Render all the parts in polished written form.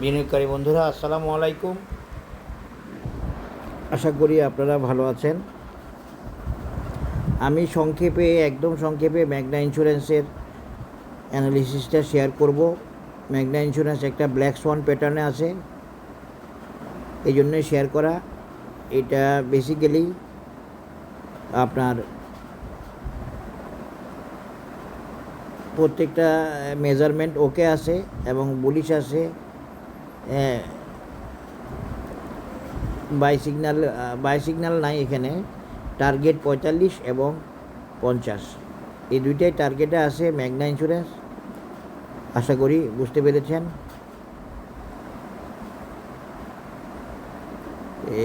বিনিয়োগকারী বন্ধুরা আসসালামু আলাইকুম। আশা করি আপনারা ভালো আছেন। আমি একদম সংক্ষেপে ম্যাগনা ইন্স্যুরেন্সের অ্যানালিসিসটা শেয়ার করব। ম্যাগনা ইন্স্যুরেন্স একটা ব্ল্যাক সোয়ান প্যাটার্নে আছে, এই জন্যই শেয়ার করা। এটা বেসিক্যালি আপনার প্রত্যেকটা মেজারমেন্ট ওকে আছে এবং বুলিশ আছে। বাই সিগন্যাল নাই এখানে। টার্গেট 45 এবং 50, এই দুইটাই টার্গেটে আছে ম্যাগনা ইন্স্যুরেন্স। আশা করি বুঝতে পেরেছেন।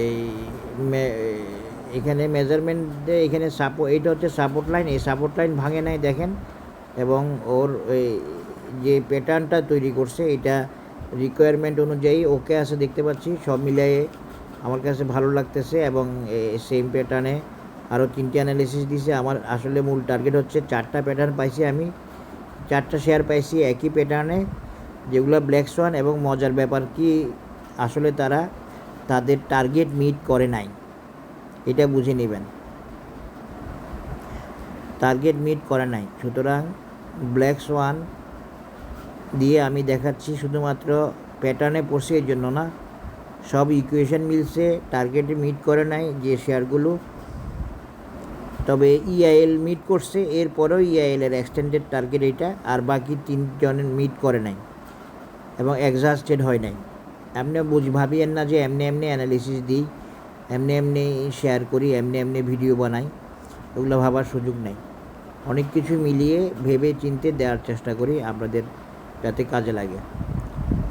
এই এখানে মেজারমেন্টে এখানে এইটা হচ্ছে সাপোর্ট লাইন, এই সাপোর্ট লাইন ভাঙে নাই দেখেন, এবং ওর যে প্যাটার্নটা তৈরি করছে এটা রিকোয়ারমেন্ট অনুযায়ী ওকে আছে দেখতে পাচ্ছি। সব মিলিয়ে আমার কাছে ভালো লাগতেছে এবং সেম প্যাটার্নে আরও 3টে অ্যানালিসিস দিয়েছে। আমার আসলে মূল টার্গেট হচ্ছে 4টা প্যাটার্ন পাইছি, আমি 4টা শেয়ার পাইছি একই প্যাটার্নে, যেগুলো ব্ল্যাক সোয়ান। এবং মজার ব্যাপার কি, আসলে তাদের টার্গেট মিট করে নাই, এটা বুঝে নেবেন। টার্গেট মিট করে নাই, সুতরাং ব্ল্যাক সোয়ান দিয়ে আমি দেখাচ্ছি শুধুমাত্র প্যাটার্নে পড়ছে এর জন্য না, সব ইকুয়েশন মিলছে, টার্গেটে মিট করে নাই যে শেয়ারগুলো। তবে ইআইএল মিট করছে, এরপরেও ইআইএলের এক্সটেন্ডেড টার্গেট এইটা, আর বাকি 3জনের মিট করে নাই এবং এক্সহাস্টেড হয় নাই। আপনি ভাবিয়েন না যে এমনি অ্যানালিসিস দিই, এমনি শেয়ার করি, এমনি ভিডিও বানাই, ওগুলো ভাবার সুযোগ নেই। অনেক কিছু মিলিয়ে ভেবে চিনতে দেওয়ার চেষ্টা করি আপনাদের, যাতে কাজে লাগে।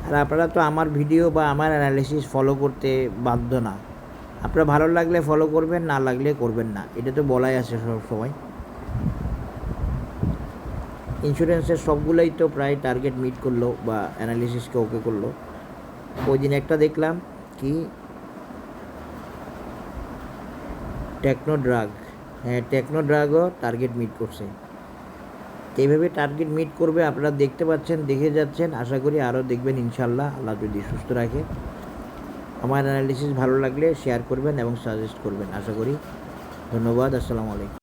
আর আপনারা তো আমার ভিডিও বা আমার অ্যানালিসিস ফলো করতে বাধ্য না। আপনার ভালো লাগলে ফলো করবেন, না লাগলে করবেন না, এটা তো বলাই আছে সবসময়। ইন্স্যুরেন্সের সবগুলোই তো প্রায় টার্গেট মিট করলো বা অ্যানালিসিসকে ওকে করলো। ওই দিন একটা দেখলাম কি, টেকনো ড্রাগও টার্গেট মিট করছে। এইভাবে টার্গেট মিট করবে, আপনারা দেখতে পাচ্ছেন, দেখে যাচ্ছেন। আশা করি আরও দেখবেন ইনশাল্লাহ, আল্লাহ যদি সুস্থ রাখে। আমার অ্যানালিসিস ভালো লাগলে শেয়ার করবেন এবং সাজেস্ট করবেন, আশা করি। ধন্যবাদ। আসসালামু আলাইকুম।